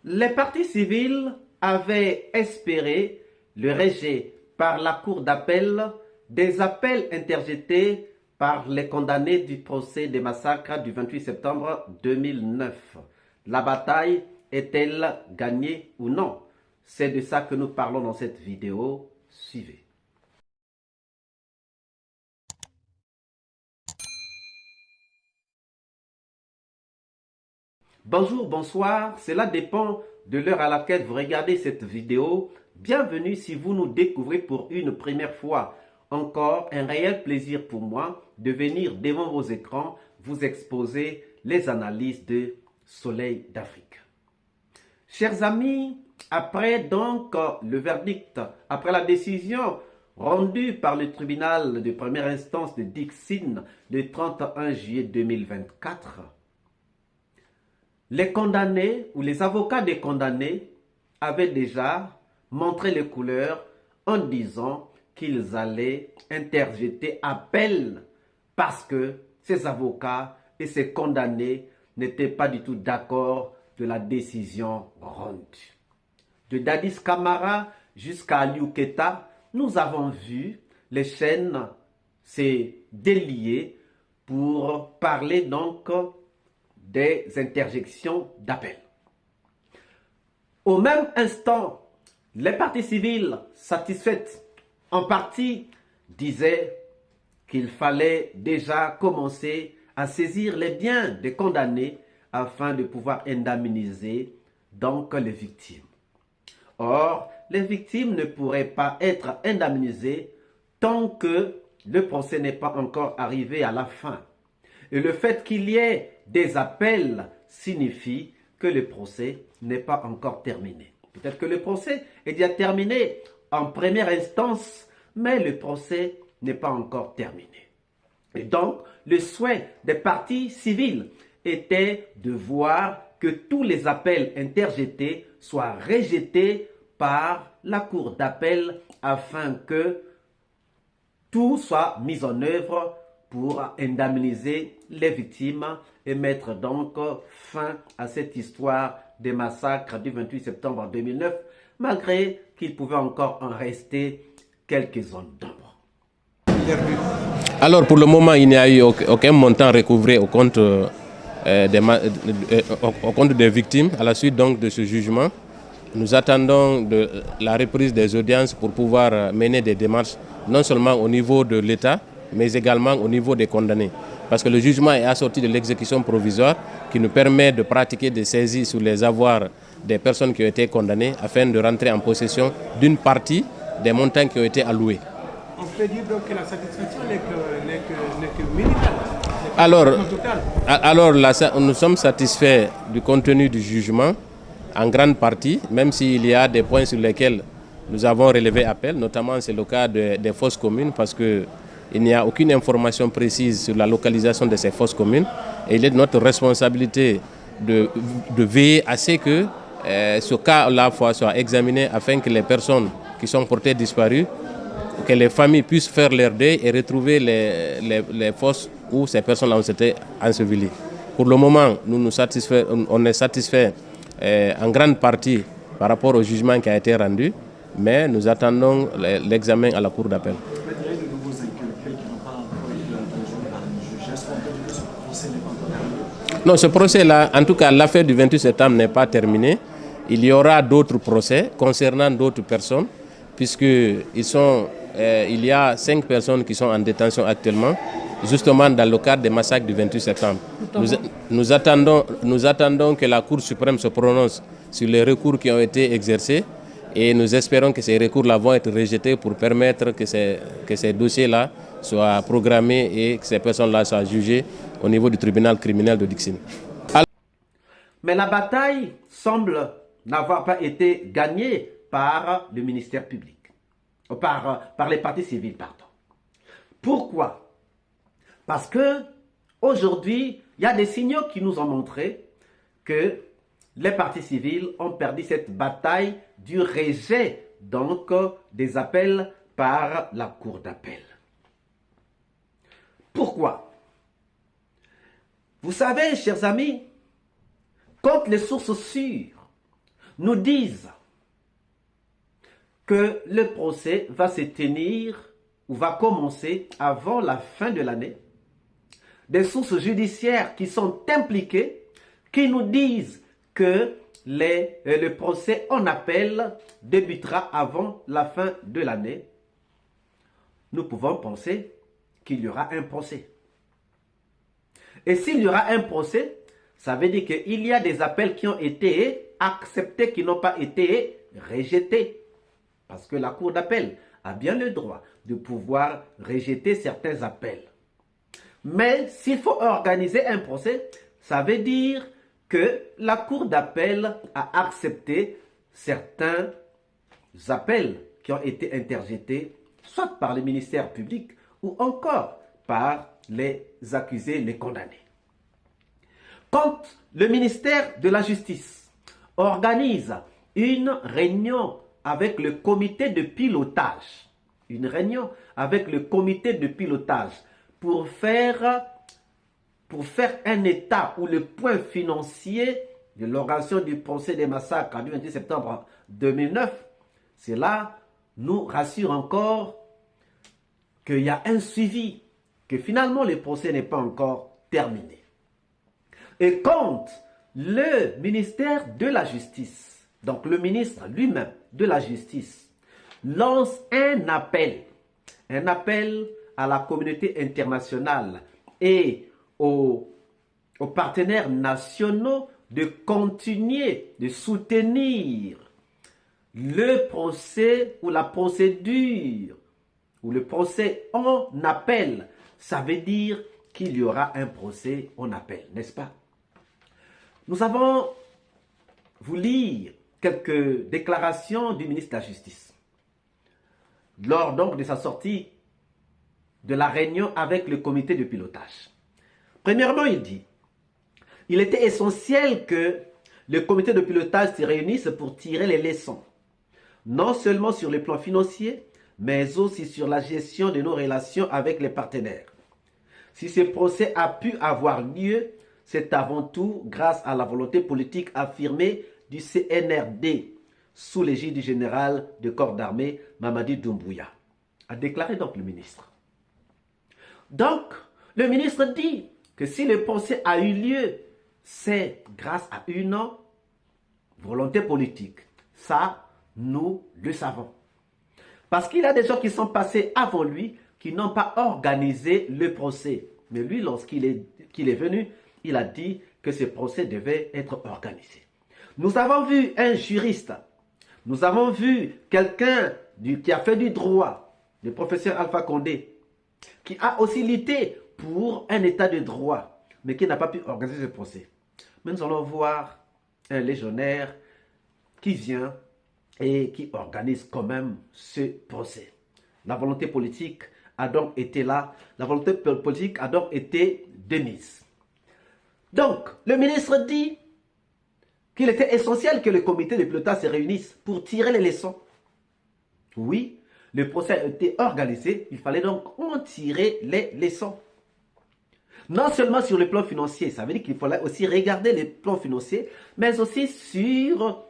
Les parties civiles avaient espéré le rejet par la Cour d'appel des appels interjetés par les condamnés du procès des massacres du 28 septembre 2009. La bataille est-elle gagnée ou non? C'est de ça que nous parlons dans cette vidéo. Suivez. Bonjour, bonsoir, cela dépend de l'heure à laquelle vous regardez cette vidéo. Bienvenue si vous nous découvrez pour une première fois. Encore un réel plaisir pour moi de venir devant vos écrans vous exposer les analyses de Soleil d'Afrique. Chers amis, après donc le verdict, après la décision rendue par le tribunal de première instance de Dixine le 31 juillet 2024, les condamnés ou les avocats des condamnés avaient déjà montré les couleurs en disant qu'ils allaient interjeter appel parce que ces avocats et ces condamnés n'étaient pas du tout d'accord de la décision rendue. De Dadis Camara jusqu'à Aliou Keita, nous avons vu les chaînes se délier pour parler donc des interjections d'appel. Au même instant, les parties civiles satisfaites en partie disaient qu'il fallait déjà commencer à saisir les biens des condamnés afin de pouvoir indemniser donc les victimes. Or, les victimes ne pourraient pas être indemnisées tant que le procès n'est pas encore arrivé à la fin. Et le fait qu'il y ait des appels signifie que le procès n'est pas encore terminé. Peut-être que le procès est déjà terminé en première instance, mais le procès n'est pas encore terminé. Et donc, le souhait des parties civiles était de voir que tous les appels interjetés soient rejetés par la Cour d'appel afin que tout soit mis en œuvre pour indemniser les victimes et mettre donc fin à cette histoire des massacres du 28 septembre 2009, malgré qu'il pouvait encore en rester quelques zones d'ombre. Alors pour le moment, il n'y a eu aucun montant recouvré au compte des victimes à la suite donc de ce jugement. Nous attendons la reprise des audiences pour pouvoir mener des démarches non seulement au niveau de l'État, mais également au niveau des condamnés. Parce que le jugement est assorti de l'exécution provisoire qui nous permet de pratiquer des saisies sur les avoirs des personnes qui ont été condamnées afin de rentrer en possession d'une partie des montants qui ont été alloués. On peut dire donc que la satisfaction n'est que minimale. Alors nous sommes satisfaits du contenu du jugement en grande partie, même s'il y a des points sur lesquels nous avons relevé appel, notamment c'est le cas des fosses communes, parce qu'il n'y a aucune information précise sur la localisation de ces fosses communes. Et il est de notre responsabilité de veiller à ce que ce cas-là soit examiné afin que les personnes qui sont portées disparues, que les familles puissent faire leur deuil et retrouver les fosses où ces personnes-là ont été ensevelies. Pour le moment, on est satisfait en grande partie par rapport au jugement qui a été rendu, mais nous attendons l'examen à la Cour d'appel. Non, ce procès-là, en tout cas l'affaire du 28 septembre n'est pas terminée. Il y aura d'autres procès concernant d'autres personnes, puisqu'il y a 5 personnes qui sont en détention actuellement, justement dans le cadre des massacres du 28 septembre. Nous attendons que la Cour suprême se prononce sur les recours qui ont été exercés et nous espérons que ces recours-là vont être rejetés pour permettre que ces dossiers-là soient programmés et que ces personnes-là soient jugées au niveau du tribunal criminel de Dixine. Mais la bataille semble n'avoir pas été gagnée par le ministère public, par les parties civiles, pardon. Pourquoi? Parce que aujourd'hui, il y a des signaux qui nous ont montré que les parties civiles ont perdu cette bataille du rejet donc des appels par la Cour d'appel. Pourquoi? Vous savez, chers amis, quand les sources sûres nous disent que le procès va se tenir ou va commencer avant la fin de l'année. Des sources judiciaires qui sont impliquées, qui nous disent que le procès en appel débutera avant la fin de l'année. Nous pouvons penser qu'il y aura un procès. Et s'il y aura un procès, ça veut dire qu'il y a des appels qui ont été acceptés, qui n'ont pas été rejetés. Parce que la cour d'appel a bien le droit de pouvoir rejeter certains appels. Mais s'il faut organiser un procès, ça veut dire que la cour d'appel a accepté certains appels qui ont été interjetés, soit par le ministère public ou encore par les accusés, les condamnés. Quand le ministère de la Justice organise une réunion avec le comité de pilotage, pour faire un état ou le point financier de l'organisation du procès des massacres du 28 septembre 2009, cela nous rassure encore qu'il y a un suivi, que finalement le procès n'est pas encore terminé. Et quand le ministère de la Justice, donc le ministre lui-même de la Justice, lance un appel à la communauté internationale et aux partenaires nationaux de continuer de soutenir le procès ou la procédure ou le procès en appel, ça veut dire qu'il y aura un procès en appel, n'est-ce pas? Nous avons voulu lire quelques déclarations du ministre de la Justice lors donc de sa sortie de la réunion avec le comité de pilotage. Premièrement, il dit: il était essentiel que le comité de pilotage se réunisse pour tirer les leçons, non seulement sur le plan financier, mais aussi sur la gestion de nos relations avec les partenaires. Si ce procès a pu avoir lieu, c'est avant tout grâce à la volonté politique affirmée du CNRD, sous l'égide du général de corps d'armée Mamadi Doumbouya, a déclaré donc le ministre. Donc, le ministre dit que si le procès a eu lieu, c'est grâce à une volonté politique. Ça, nous le savons. Parce qu'il y a des gens qui sont passés avant lui, qui n'ont pas organisé le procès. Mais lui, lorsqu'il est venu, il a dit que ce procès devait être organisé. Nous avons vu un juriste, nous avons vu quelqu'un qui a fait du droit, le professeur Alpha Condé, qui a aussi lutté pour un état de droit, mais qui n'a pas pu organiser ce procès. Mais nous allons voir un légionnaire qui vient et qui organise quand même ce procès. La volonté politique a donc été là, la volonté politique a donc été démise. Donc, le ministre dit qu'il était essentiel que le comité de pilotage se réunisse pour tirer les leçons. Oui, le procès a été organisé, il fallait donc en tirer les leçons. Non seulement sur le plan financier, ça veut dire qu'il fallait aussi regarder les plans financiers, mais aussi sur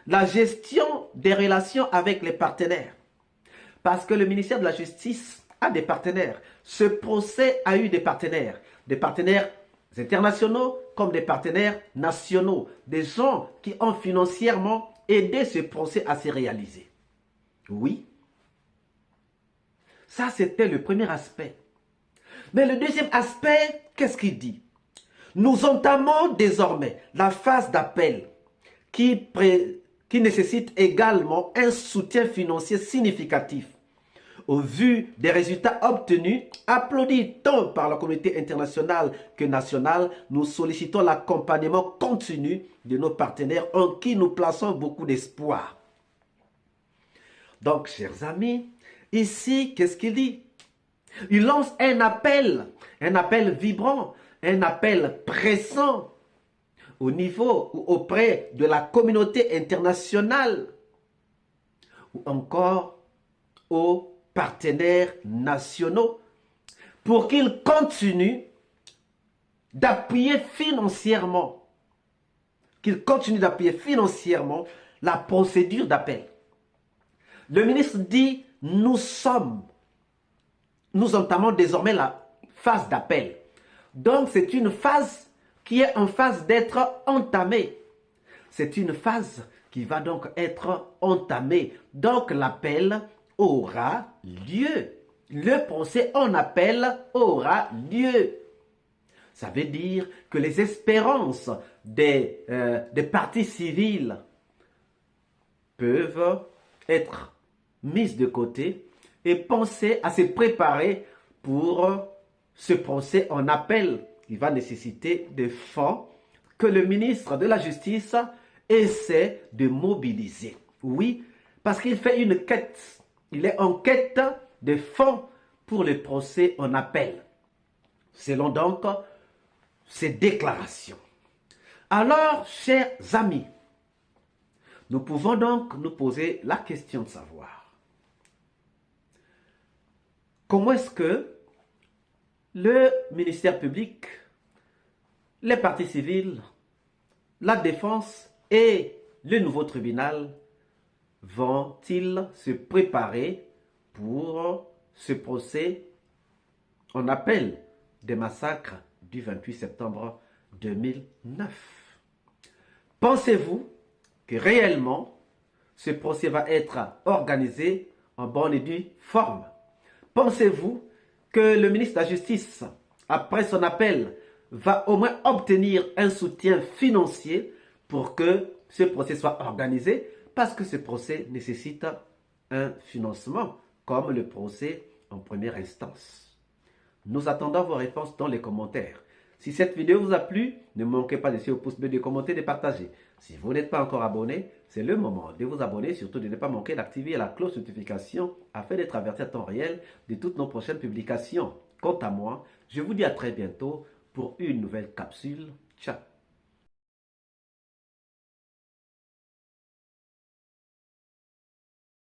la gestion des relations avec les partenaires. Parce que le ministère de la Justice a des partenaires. Ce procès a eu des partenaires internationaux comme des partenaires nationaux, des gens qui ont financièrement aidé ce procès à se réaliser. Oui, ça c'était le premier aspect. Mais le deuxième aspect, qu'est-ce qu'il dit? Nous entamons désormais la phase d'appel qui nécessite également un soutien financier significatif. Au vu des résultats obtenus, applaudis tant par la communauté internationale que nationale, nous sollicitons l'accompagnement continu de nos partenaires en qui nous plaçons beaucoup d'espoir. Donc, chers amis, ici, qu'est-ce qu'il dit? Il lance un appel vibrant, un appel pressant au niveau ou auprès de la communauté internationale ou encore aux partenaires nationaux pour qu'ils continuent d'appuyer financièrement, la procédure d'appel. Le ministre dit, nous entamons désormais la phase d'appel. Donc c'est une phase qui est en phase d'être entamée. C'est une phase qui va donc être entamée. Donc l'appel aura lieu. Le procès en appel aura lieu. Ça veut dire que les espérances des parties civiles peuvent être mises de côté et penser à se préparer pour ce procès en appel. Il va nécessiter des fonds que le ministre de la Justice essaie de mobiliser. Oui, parce qu'il fait une quête. Il est en quête de fonds pour le procès en appel. Selon donc ces déclarations. Alors, chers amis, nous pouvons donc nous poser la question de savoir comment est-ce que le ministère public, les parties civiles, la défense et le nouveau tribunal vont-ils se préparer pour ce procès en appel des massacres du 28 septembre 2009. Pensez-vous que réellement ce procès va être organisé en bonne et due forme? Pensez-vous que le ministre de la Justice, après son appel, va au moins obtenir un soutien financier pour que ce procès soit organisé? Parce que ce procès nécessite un financement, comme le procès en première instance. Nous attendons vos réponses dans les commentaires. Si cette vidéo vous a plu, ne manquez pas de laisser au pouce bleu, de commenter, de partager. Si vous n'êtes pas encore abonné, c'est le moment de vous abonner, surtout de ne pas manquer d'activer la cloche de notification afin d'être averti à temps réel de toutes nos prochaines publications. Quant à moi, je vous dis à très bientôt pour une nouvelle capsule. Ciao!